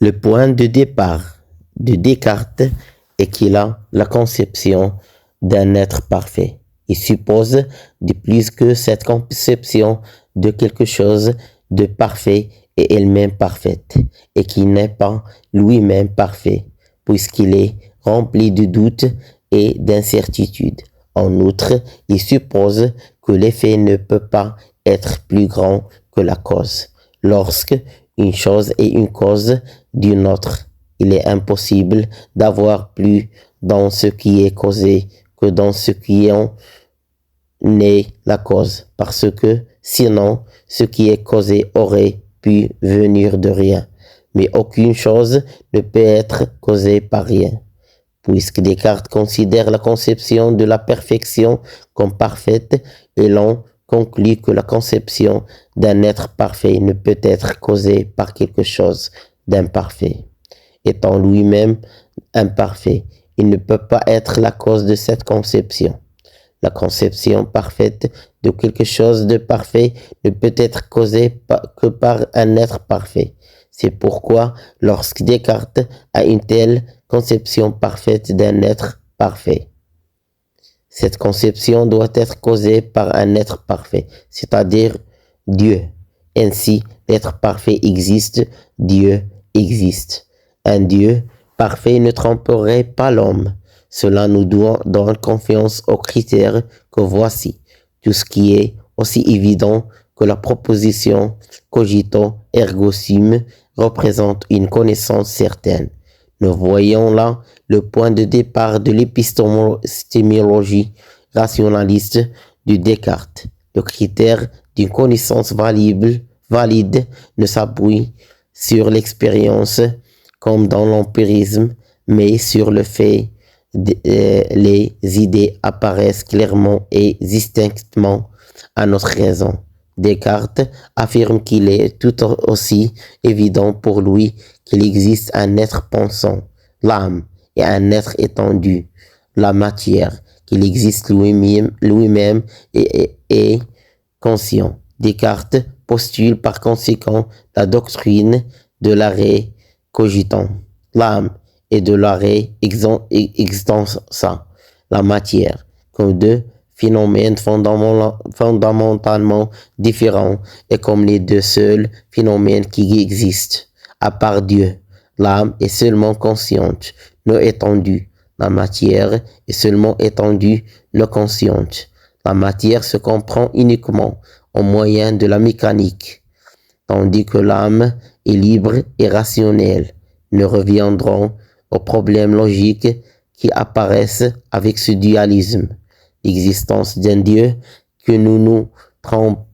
Le point de départ de Descartes est qu'il a la conception d'un être parfait. Il suppose de plus que cette conception de quelque chose de parfait est elle-même parfaite et qu'il n'est pas lui-même parfait puisqu'il est rempli de doutes et d'incertitudes. En outre, il suppose que l'effet ne peut pas être plus grand que la cause. Lorsque une chose est une cause d'une autre, il est impossible d'avoir plus dans ce qui est causé que dans ce qui en est la cause, parce que sinon, ce qui est causé aurait pu venir de rien. Mais aucune chose ne peut être causée par rien. Puisque Descartes considère la conception de la perfection comme parfaite, et l'on conclut que la conception d'un être parfait ne peut être causée par quelque chose d'imparfait. Étant lui-même imparfait, il ne peut pas être la cause de cette conception. La conception parfaite de quelque chose de parfait ne peut être causée que par un être parfait. C'est pourquoi, lorsque Descartes a une telle conception parfaite d'un être parfait, cette conception doit être causée par un être parfait, c'est-à-dire Dieu. Ainsi, l'être parfait existe, Dieu existe. Un Dieu parfait ne tromperait pas l'homme. Cela nous donne confiance aux critères que voici. Tout ce qui est aussi évident que la proposition cogito ergo sum représente une connaissance certaine. Nous voyons là le point de départ de l'épistémologie rationaliste de Descartes. Le critère d'une connaissance valide ne s'appuie sur l'expérience comme dans l'empirisme, mais sur le fait les idées apparaissent clairement et distinctement à notre raison. Descartes affirme qu'il est tout aussi évident pour lui qu'il existe un être pensant, l'âme, et un être étendu, la matière, qu'il existe lui-même et conscient. Descartes postule par conséquent la doctrine de l'arrêt cogitant, l'âme, et de l'arrêt extensa, la matière, comme deux phénomènes fondamentalement différents et comme les deux seuls phénomènes qui existent. À part Dieu, l'âme est seulement consciente, non étendue. La matière est seulement étendue, non consciente. La matière se comprend uniquement au moyen de la mécanique, tandis que l'âme est libre et rationnelle. Nous reviendrons aux problèmes logiques qui apparaissent avec ce dualisme. L'existence d'un Dieu que nous trompons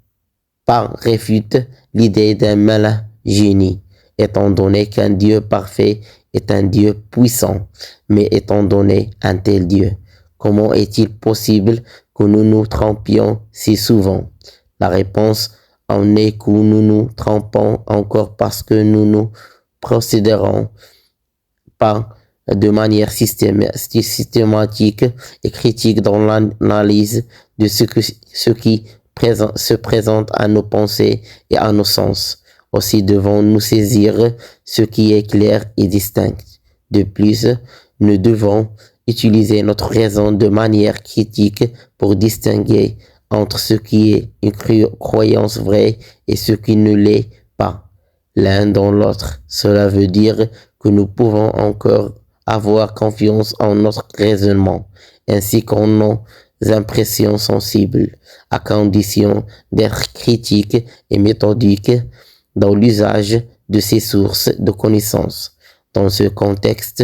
pas réfute l'idée d'un malin génie, étant donné qu'un Dieu parfait est un Dieu puissant. Mais étant donné un tel Dieu, comment est-il possible que nous nous trompions si souvent? La réponse en est que nous nous trompons encore parce que nous ne procéderons pas de manière systématique et critique dans l'analyse de ce qui se présente à nos pensées et à nos sens. Aussi devons-nous saisir ce qui est clair et distinct. De plus, nous devons utiliser notre raison de manière critique pour distinguer entre ce qui est une croyance vraie et ce qui ne l'est pas, l'un dans l'autre. Cela veut dire que nous pouvons encore avoir confiance en notre raisonnement, ainsi qu'en nos impressions sensibles, à condition d'être critique et méthodique dans l'usage de ces sources de connaissances. Dans ce contexte,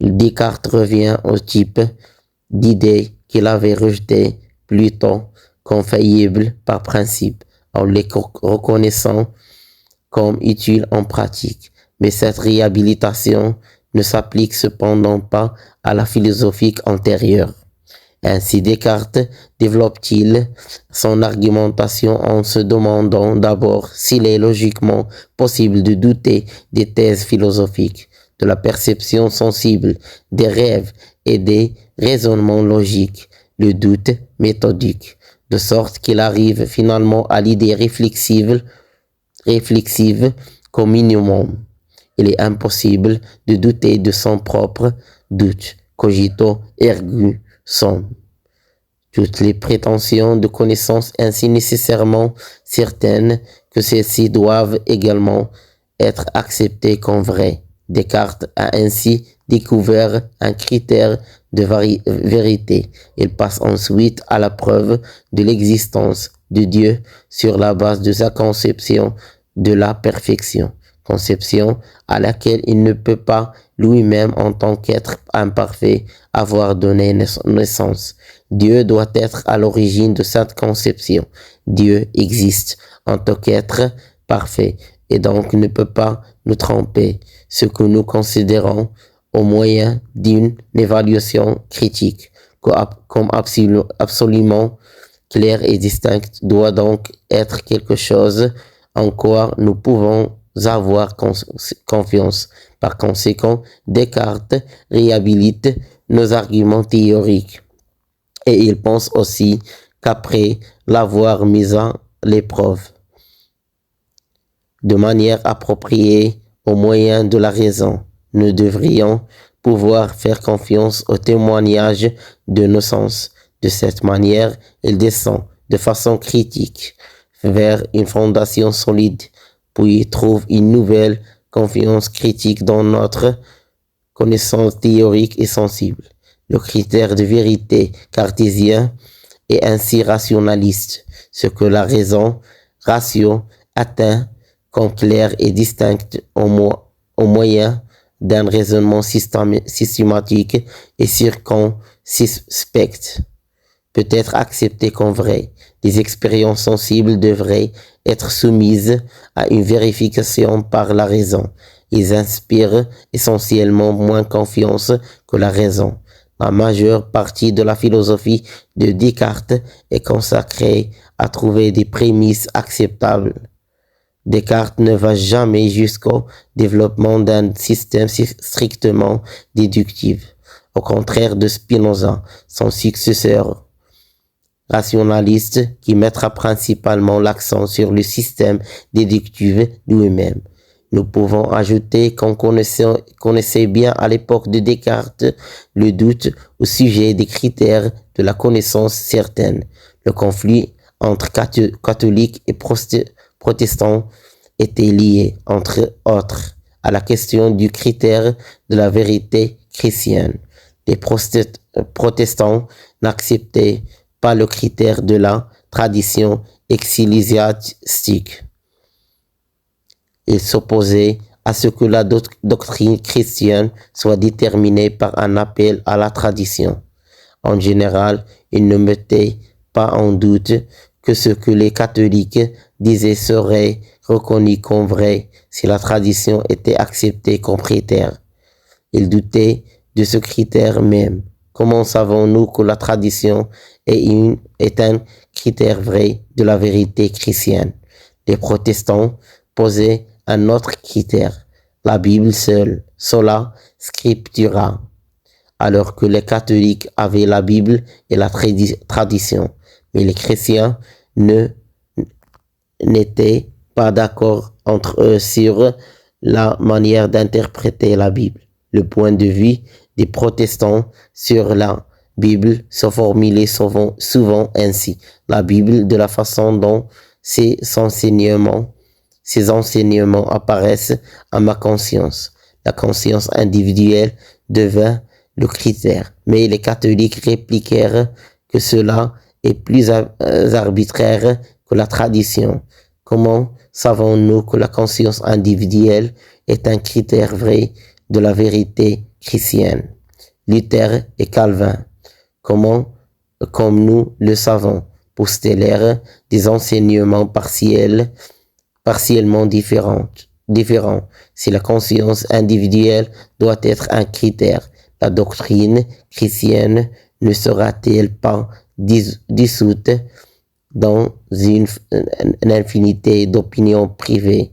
Descartes revient au type d'idées qu'il avait rejetées plus tôt comme faillibles par principe, en les reconnaissant comme utiles en pratique. Mais cette réhabilitation ne s'applique cependant pas à la philosophie antérieure. Ainsi, Descartes développe-t-il son argumentation en se demandant d'abord s'il est logiquement possible de douter des thèses philosophiques, de la perception sensible, des rêves et des raisonnements logiques, le doute méthodique, de sorte qu'il arrive finalement à l'idée réflexive comme minimum. Il est impossible de douter de son propre doute. Cogito ergo sum. Toutes les prétentions de connaissance ainsi nécessairement certaines que celles-ci doivent également être acceptées comme vraies. Descartes a ainsi découvert un critère de vérité. Il passe ensuite à la preuve de l'existence de Dieu sur la base de sa conception de la perfection, conception à laquelle il ne peut pas lui-même en tant qu'être imparfait avoir donné naissance. Dieu doit être à l'origine de cette conception. Dieu existe en tant qu'être parfait et donc ne peut pas nous tromper, ce que nous considérons au moyen d'une évaluation critique comme absolument clair et distinct doit donc être quelque chose en quoi nous pouvons avoir confiance. Par conséquent, Descartes réhabilite nos arguments théoriques et il pense aussi qu'après l'avoir mis à l'épreuve de manière appropriée au moyen de la raison, nous devrions pouvoir faire confiance au témoignage de nos sens. De cette manière, il descend de façon critique vers une fondation solide, puis trouve une nouvelle confiance critique dans notre connaissance théorique et sensible. Le critère de vérité cartésien est ainsi rationaliste, ce que la raison, ratio, atteint comme clair et distinct au moyen d'un raisonnement systématique et circonspect peut être accepté comme vrai. Les expériences sensibles devraient être soumises à une vérification par la raison. Ils inspirent essentiellement moins confiance que la raison. La majeure partie de la philosophie de Descartes est consacrée à trouver des prémices acceptables. Descartes ne va jamais jusqu'au développement d'un système strictement déductif. Au contraire de Spinoza, son successeur rationaliste qui mettra principalement l'accent sur le système déductif lui-même. Nous pouvons ajouter qu'on connaissait bien à l'époque de Descartes le doute au sujet des critères de la connaissance certaine. Le conflit entre catholiques et protestants était lié, entre autres, à la question du critère de la vérité chrétienne. Les protestants n'acceptaient pas le critère de la tradition ecclésiastique. Ils s'opposaient à ce que la doctrine chrétienne soit déterminée par un appel à la tradition. En général, ils ne mettaient pas en doute que ce que les catholiques disaient serait reconnu comme vrai si la tradition était acceptée comme critère. Ils doutaient de ce critère même. Comment savons-nous que la tradition est un critère vrai de la vérité chrétienne? Les protestants posaient un autre critère, la Bible seule, sola scriptura, alors que les catholiques avaient la Bible et la tradition, mais les chrétiens n'étaient pas d'accord entre eux sur la manière d'interpréter la Bible. Le point de vue des protestants sur la Bible se formulait souvent ainsi. La Bible, de la façon dont ses enseignements apparaissent à ma conscience. La conscience individuelle devint le critère, mais les catholiques répliquèrent que cela est plus arbitraire que la tradition. Comment savons-nous que la conscience individuelle est un critère vrai de la vérité chrétienne? Luther et Calvin, comme nous le savons, postulèrent des enseignements partiellement différents. Si la conscience individuelle doit être un critère, la doctrine chrétienne ne sera-t-elle pas dissoute dans une infinité d'opinions privées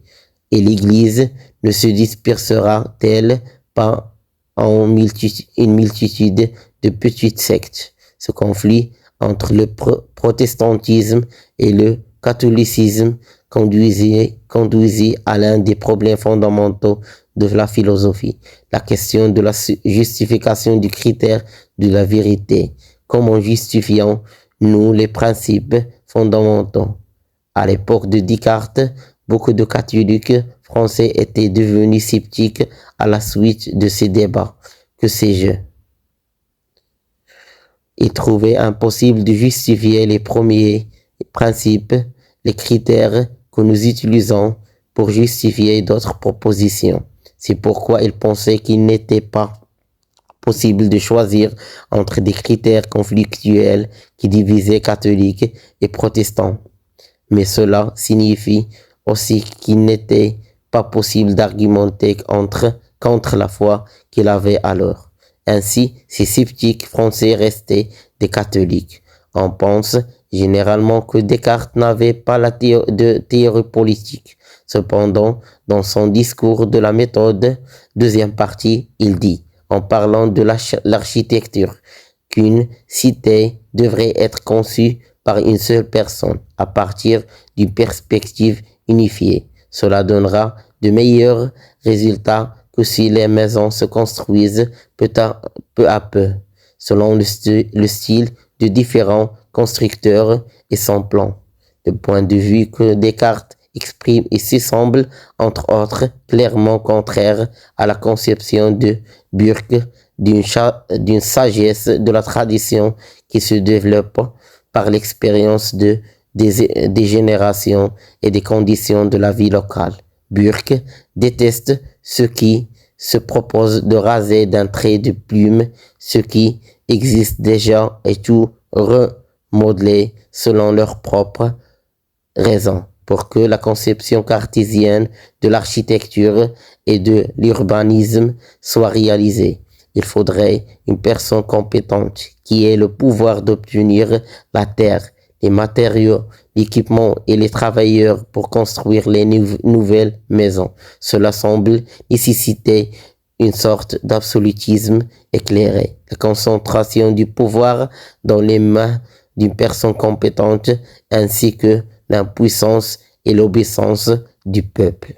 et l'Église ne se dispersera-t-elle pas en une multitude de petites sectes? Ce conflit entre le protestantisme et le catholicisme conduisit à l'un des problèmes fondamentaux de la philosophie, la question de la justification du critère de la vérité. Comment justifions-nous les principes fondamentaux? À l'époque de Descartes, beaucoup de catholiques français étaient devenus sceptiques à la suite de ces débats. Que sais-je? Ils trouvaient impossible de justifier les premiers principes, les critères que nous utilisons pour justifier d'autres propositions. C'est pourquoi ils pensaient qu'il n'était pas possible de choisir entre des critères conflictuels qui divisaient catholiques et protestants. Mais cela signifie aussi qu'il n'était pas possible d'argumenter contre la foi qu'il avait alors. Ainsi, ces sceptiques français restaient des catholiques. On pense généralement que Descartes n'avait pas la théorie politique. Cependant, dans son discours de la méthode, deuxième partie, il dit, en parlant de l'architecture, qu'une cité devrait être conçue par une seule personne à partir d'une perspective unifiée. Cela donnera de meilleurs résultats que si les maisons se construisent peu à peu, selon le style de différents constructeurs et son plan. Le point de vue que Descartes exprime ici semble, entre autres, clairement contraire à la conception de Burke d'une sagesse de la tradition qui se développe par l'expérience des générations et des conditions de la vie locale. Burke déteste ceux qui se proposent de raser d'un trait de plume ce qui existe déjà et tout remodeler selon leurs propres raisons. Pour que la conception cartésienne de l'architecture et de l'urbanisme soit réalisée, il faudrait une personne compétente qui ait le pouvoir d'obtenir la terre, les matériaux, l'équipement et les travailleurs pour construire les nouvelles maisons. Cela semble nécessiter une sorte d'absolutisme éclairé, la concentration du pouvoir dans les mains d'une personne compétente ainsi que l'impuissance et l'obéissance du peuple.